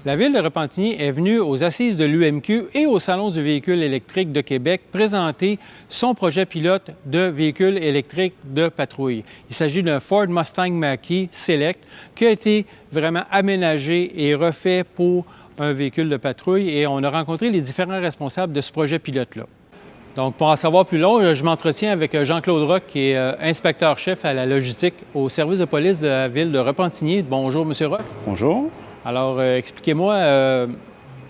La Ville de Repentigny est venue aux Assises de l'UMQ et au Salon du véhicule électrique de Québec présenter son projet pilote de véhicule électrique de patrouille. Il s'agit d'un Ford Mustang Mach-E Select qui a été vraiment aménagé et refait pour un véhicule de patrouille et on a rencontré les différents responsables de ce projet pilote-là. Donc, pour en savoir plus long, je m'entretiens avec Jean-Claude Roch, qui est inspecteur-chef à la logistique au service de police de la Ville de Repentigny. Bonjour, M. Roch. Bonjour. Alors, expliquez-moi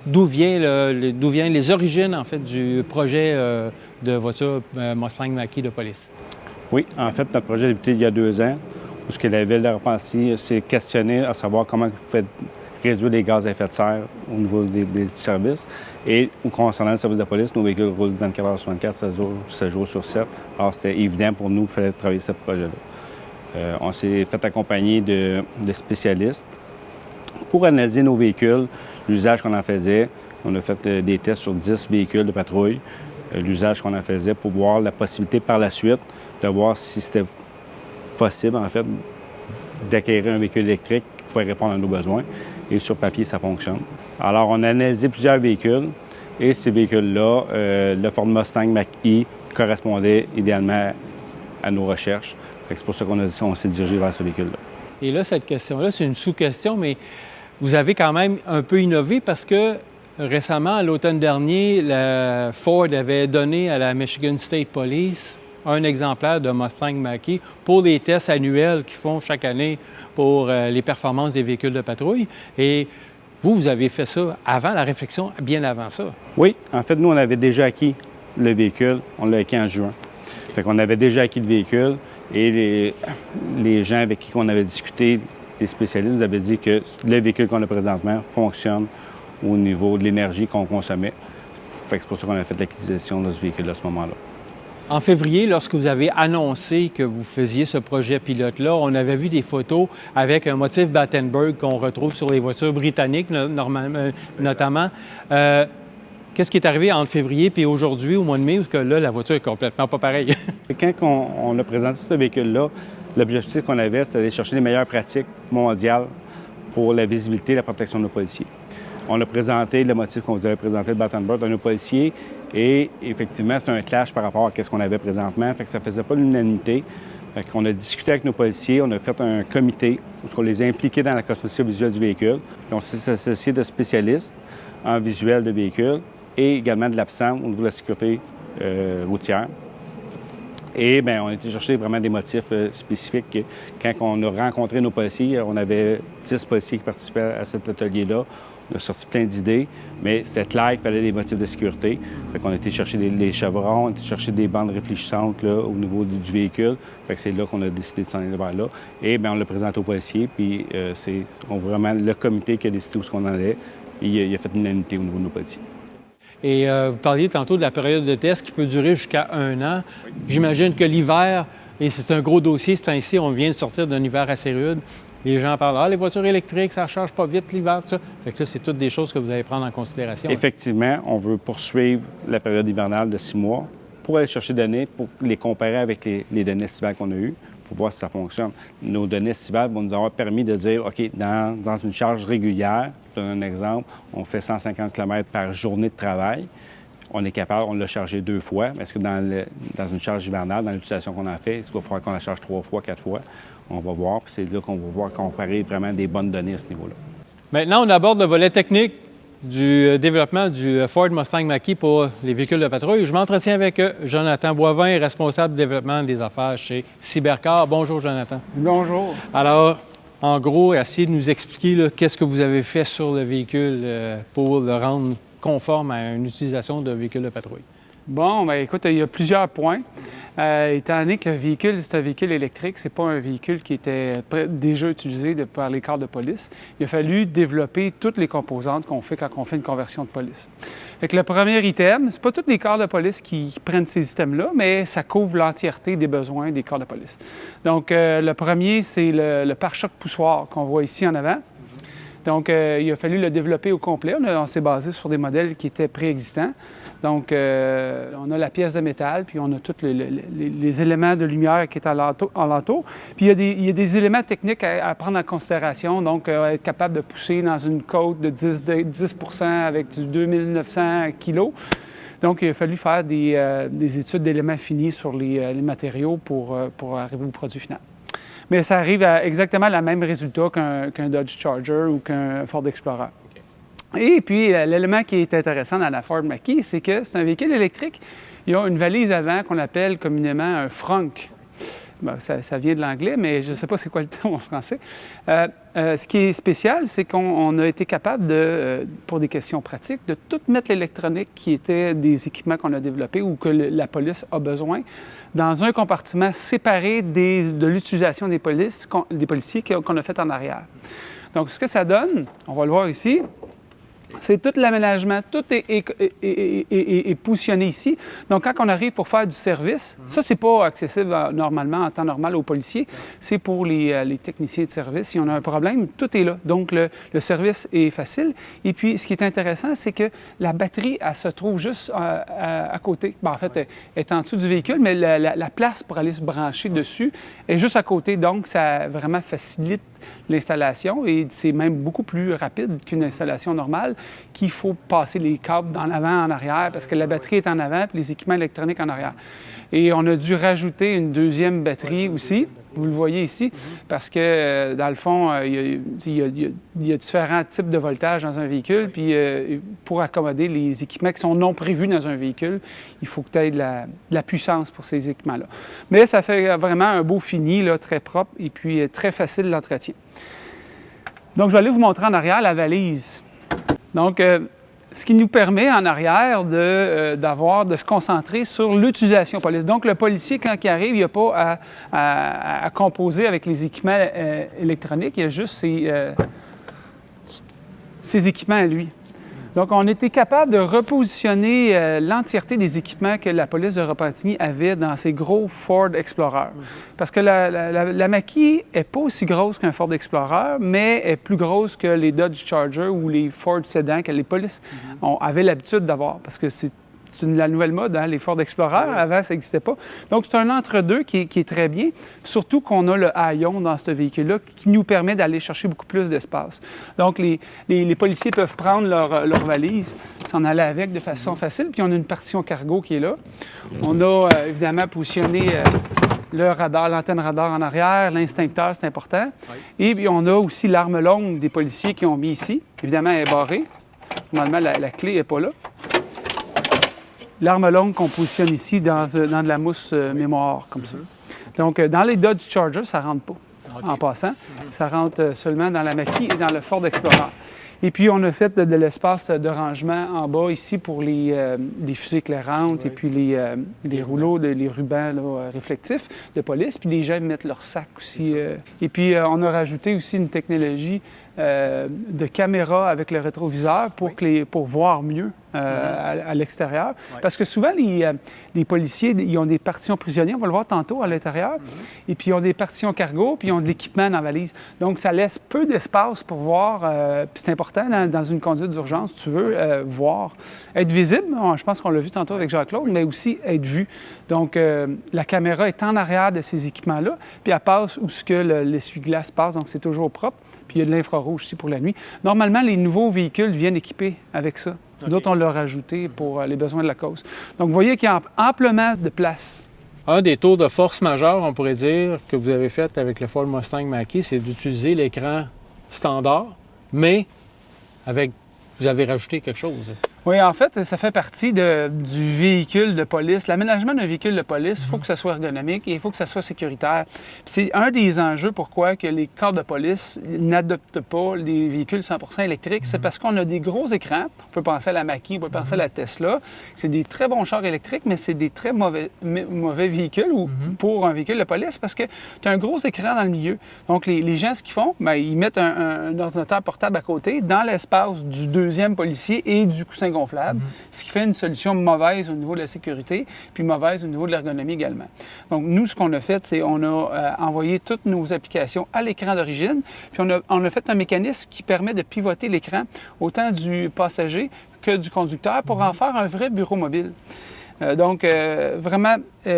d'où viennent les origines, en fait, du projet de voiture Mustang Mach-E de police. Oui, en fait, notre projet a débuté il y a 2 ans, où la Ville de Repentigny s'est questionnée à savoir comment vous pouvez réduire les gaz à effet de serre au niveau du service. Et concernant le service de police, nos véhicules roulent 24 heures sur 24, 7 jours sur 7. Alors, c'était évident pour nous qu'il fallait travailler ce projet-là. On s'est fait accompagner de spécialistes pour analyser nos véhicules, l'usage qu'on en faisait. On a fait des tests sur 10 véhicules de patrouille, l'usage qu'on en faisait pour voir la possibilité par la suite de voir si c'était possible, en fait, d'acquérir un véhicule électrique qui pourrait répondre à nos besoins. Et sur papier, ça fonctionne. Alors, on a analysé plusieurs véhicules et ces véhicules-là, le Ford Mustang Mach-E correspondait idéalement à nos recherches. C'est pour ça qu'on s'est dirigé vers ce véhicule-là. Et là, cette question-là, c'est une sous-question, mais vous avez quand même un peu innové parce que récemment, à l'automne dernier, la Ford avait donné à la Michigan State Police un exemplaire de Mustang Mach-E pour les tests annuels qu'ils font chaque année pour les performances des véhicules de patrouille. Et vous avez fait ça avant la réflexion, bien avant ça. Oui, en fait, nous, on avait déjà acquis le véhicule. On l'a acquis en juin. Fait qu'on avait déjà acquis le véhicule et les gens avec qui on avait discuté, les spécialistes, nous avaient dit que le véhicule qu'on a présentement fonctionne au niveau de l'énergie qu'on consommait. Fait que c'est pour ça qu'on a fait l'acquisition de ce véhicule à ce moment-là. En février, lorsque vous avez annoncé que vous faisiez ce projet pilote-là, on avait vu des photos avec un motif Battenberg qu'on retrouve sur les voitures britanniques, notamment. Qu'est-ce qui est arrivé entre février et aujourd'hui, au mois de mai, parce que là, la voiture est complètement pas pareille? Quand on a présenté ce véhicule-là, l'objectif qu'on avait, c'était d'aller chercher les meilleures pratiques mondiales pour la visibilité et la protection de nos policiers. On a présenté le motif qu'on vous avait présenté, le Battenberg, à nos policiers, et effectivement, c'est un clash par rapport à ce qu'on avait présentement, fait que ça ne faisait pas l'unanimité. Fait qu'on a discuté avec nos policiers, on a fait un comité où on les a impliqués dans la conception visuelle du véhicule. Puis on s'est associé de spécialistes en visuel de véhicule et également de l'APSAM au niveau de la sécurité routière. Et bien, on a été chercher vraiment des motifs spécifiques. Quand on a rencontré nos policiers, on avait 10 policiers qui participaient à cet atelier-là. On a sorti plein d'idées, mais c'était clair qu'il fallait des motifs de sécurité. Fait qu'on a été chercher les chevrons, on a été chercher des bandes réfléchissantes là, au niveau du véhicule. Fait que c'est là qu'on a décidé de s'en aller vers là. Et bien, on l'a présenté aux policiers, puis c'est vraiment le comité qui a décidé où on en allait. Il a fait l'unanimité au niveau de nos policiers. Et vous parliez tantôt de la période de test qui peut durer jusqu'à 1 an. Oui. J'imagine que l'hiver, et c'est un gros dossier, c'est ainsi, on vient de sortir d'un hiver assez rude. Les gens parlent, les voitures électriques, ça ne charge pas vite l'hiver, tout ça. Fait que ça, c'est toutes des choses que vous allez prendre en considération. Effectivement, on veut poursuivre la période hivernale de 6 mois pour aller chercher des données, pour les comparer avec les données estivales qu'on a eues, pour voir si ça fonctionne. Nos données estivales vont nous avoir permis de dire, OK, dans une charge régulière, je donne un exemple, on fait 150 km par journée de travail. On est capable, on l'a chargé 2 fois. Mais est-ce que dans une charge hivernale, dans l'utilisation qu'on a fait, est-ce qu'il va falloir qu'on la charge 3 fois, 4 fois? On va voir, puis c'est là qu'on va voir comparer vraiment des bonnes données à ce niveau-là. Maintenant, on aborde le volet technique du développement du Ford Mustang Mach-E pour les véhicules de patrouille. Je m'entretiens avec Jonathan Boivin, responsable du développement des affaires chez Cybercar. Bonjour, Jonathan. Bonjour. Alors, en gros, essayez de nous expliquer qu'est-ce que vous avez fait sur le véhicule pour le rendre conforme à une utilisation de véhicule de patrouille. Bon, bien écoute, il y a plusieurs points. Étant donné que le véhicule, c'est un véhicule électrique, c'est pas un véhicule qui était déjà utilisé par les corps de police, il a fallu développer toutes les composantes qu'on fait quand on fait une conversion de police. Fait que le premier item, c'est pas tous les corps de police qui prennent ces items-là, mais ça couvre l'entièreté des besoins des corps de police. Donc, le premier, c'est le pare-choc poussoir qu'on voit ici en avant. Donc, il a fallu le développer au complet. On s'est basé sur des modèles qui étaient préexistants. Donc, on a la pièce de métal, puis on a tous les éléments de lumière qui est alentour. Puis, il y a des éléments techniques à prendre en considération. Donc, être capable de pousser dans une côte de 10 avec du 2900 kg. Donc, il a fallu faire des études d'éléments finis sur les matériaux pour arriver au produit final. Mais ça arrive à exactement le même résultat qu'un Dodge Charger ou qu'un Ford Explorer. Okay. Et puis, l'élément qui est intéressant dans la Ford Mach-E, c'est que c'est un véhicule électrique. Il y a une valise avant qu'on appelle communément un frunk. Bon, ça vient de l'anglais, mais je ne sais pas c'est quoi le terme en français. Ce qui est spécial, c'est qu'on a été capable pour des questions pratiques, de tout mettre l'électronique qui était des équipements qu'on a développés ou que la police a besoin dans un compartiment séparé de l'utilisation des policiers qu'on a fait en arrière. Donc, ce que ça donne, on va le voir ici, c'est tout l'aménagement, tout est positionné ici. Donc, quand on arrive pour faire du service, ça, c'est pas accessible normalement, en temps normal, aux policiers. C'est pour les techniciens de service. Si on a un problème, tout est là. Donc, le service est facile. Et puis, ce qui est intéressant, c'est que la batterie, elle se trouve juste à côté. Bien, en fait, elle est en dessous du véhicule, mais la place pour aller se brancher dessus est juste à côté. Donc, ça vraiment facilite l'installation et c'est même beaucoup plus rapide qu'une installation normale qu'il faut passer les câbles d'en avant en arrière parce que la batterie est en avant et les équipements électroniques en arrière. Et on a dû rajouter une deuxième batterie aussi, vous le voyez ici, parce que dans le fond, il y a différents types de voltage dans un véhicule, puis pour accommoder les équipements qui sont non prévus dans un véhicule, il faut que tu aies de la puissance pour ces équipements-là. Mais ça fait vraiment un beau fini, là, très propre et puis très facile d'entretien. Donc, je vais aller vous montrer en arrière la valise. Donc, ce qui nous permet en arrière de se concentrer sur l'utilisation police. Donc, le policier, quand il arrive, il n'a pas à composer avec les équipements électroniques, il y a juste ses équipements à lui. Donc, on était capable de repositionner l'entièreté des équipements que la police de Repentigny avait dans ces gros Ford Explorer. Parce que la Mach-E n'est pas aussi grosse qu'un Ford Explorer, mais est plus grosse que les Dodge Charger ou les Ford Sedan que les polices avaient l'habitude d'avoir. Parce que c'est la nouvelle mode, hein, les Ford Explorer. Oui. Avant, ça n'existait pas. Donc, c'est un entre-deux qui est très bien. Surtout qu'on a le haillon dans ce véhicule-là qui nous permet d'aller chercher beaucoup plus d'espace. Donc, les policiers peuvent prendre leur valise, s'en aller avec de façon facile. Puis, on a une partition cargo qui est là. On a évidemment positionné le radar, l'antenne radar en arrière, l'instincteur, c'est important. Oui. Et puis, on a aussi l'arme longue des policiers qui ont mis ici. Évidemment, elle est barrée. Normalement, la clé n'est pas là. L'arme longue qu'on positionne ici dans de la mousse mémoire, comme ça. Donc, dans les Dodge Charger, ça ne rentre pas, en passant. Ça rentre seulement dans la Mach-E et dans le Ford Explorer. Et puis, on a fait de l'espace de rangement en bas ici pour les fusées éclairantes et puis les rouleaux, les rubans là, réflectifs de police. Puis, les gens mettent leur sac aussi. Et puis, on a rajouté aussi une technologie de caméra avec le rétroviseur pour voir mieux à l'extérieur. Oui. Parce que souvent, les policiers, ils ont des partitions prisonniers, on va le voir tantôt à l'intérieur, et puis ils ont des partitions cargo, puis ils ont de l'équipement dans la valise. Donc, ça laisse peu d'espace pour voir, puis c'est important dans une conduite d'urgence, tu veux voir, être visible, je pense qu'on l'a vu tantôt avec Jean-Claude, mais aussi être vu. Donc, la caméra est en arrière de ces équipements-là, puis elle passe où ce que l'essuie-glace passe, donc c'est toujours propre. Puis il y a de l'infrarouge aussi pour la nuit. Normalement, les nouveaux véhicules viennent équipés avec ça. Okay. D'autres, on l'a rajouté pour les besoins de la cause. Donc, vous voyez qu'il y a amplement de place. Un des tours de force majeurs, on pourrait dire, que vous avez fait avec le Ford Mustang Mach-E, c'est d'utiliser l'écran standard, mais vous avez rajouté quelque chose. Oui, en fait, ça fait partie du véhicule de police. L'aménagement d'un véhicule de police, il faut que ça soit ergonomique et il faut que ça soit sécuritaire. C'est un des enjeux pourquoi que les corps de police n'adoptent pas les véhicules 100% électriques. C'est parce qu'on a des gros écrans. On peut penser à la Mach-E, on peut penser à la Tesla. C'est des très bons chars électriques, mais c'est des très mauvais véhicules pour un véhicule de police parce que tu as un gros écran dans le milieu. Donc, les gens, ce qu'ils font, bien, ils mettent un ordinateur portable à côté dans l'espace du deuxième policier et du coussin gonflable, ce qui fait une solution mauvaise au niveau de la sécurité, puis mauvaise au niveau de l'ergonomie également. Donc, nous, ce qu'on a fait, c'est on a envoyé toutes nos applications à l'écran d'origine, puis on a fait un mécanisme qui permet de pivoter l'écran autant du passager que du conducteur pour en faire un vrai bureau mobile. Donc, vraiment,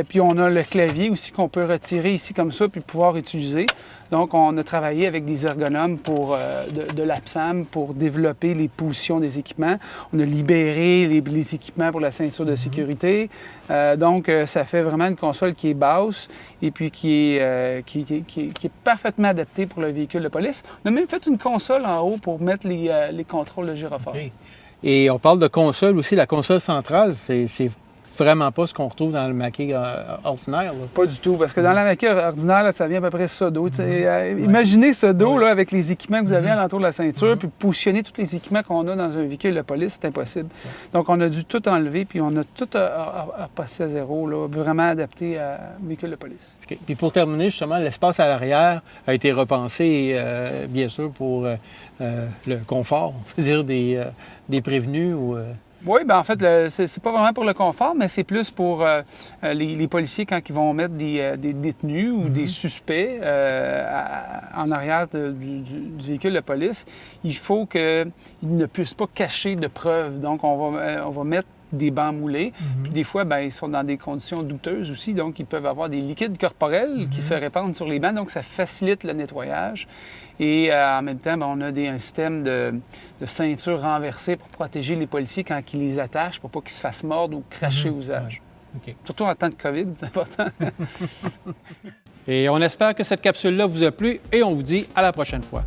puis on a le clavier aussi qu'on peut retirer ici comme ça puis pouvoir utiliser. Donc, on a travaillé avec des ergonomes de l'APSAM pour développer les positions des équipements. On a libéré les équipements pour la ceinture de sécurité. Donc, ça fait vraiment une console qui est basse et puis qui est parfaitement adaptée pour le véhicule de police. On a même fait une console en haut pour mettre les contrôles de gyrophare. Okay. Et on parle de console aussi, la console centrale, c'est vraiment pas ce qu'on retrouve dans le maquet ordinaire. Là. Pas du tout, parce que dans la maquet ordinaire, là, ça vient à peu près ça dos. Imaginez ce dos là, avec les équipements que vous avez alentour de la ceinture, puis positionner tous les équipements qu'on a dans un véhicule de police, c'est impossible. Donc, on a dû tout enlever, puis on a tout repassé à zéro, là, vraiment adapté à un véhicule de police. Okay. Puis pour terminer, justement, l'espace à l'arrière a été repensé, bien sûr, pour le confort, on peut dire, des prévenus ou... Oui, bien en fait, c'est pas vraiment pour le confort, mais c'est plus pour les policiers quand ils vont mettre des détenus ou des suspects en arrière du véhicule de police. Il faut qu'ils ne puissent pas cacher de preuves. Donc, on va mettre des bancs moulés. Puis des fois, bien, ils sont dans des conditions douteuses aussi, donc ils peuvent avoir des liquides corporels qui se répandent sur les bancs, donc ça facilite le nettoyage. Et en même temps, bien, on a un système de ceinture renversée pour protéger les policiers quand ils les attachent, pour pas qu'ils se fassent mordre ou cracher au visage. Okay. Surtout en temps de COVID, c'est important. Et on espère que cette capsule-là vous a plu et on vous dit à la prochaine fois.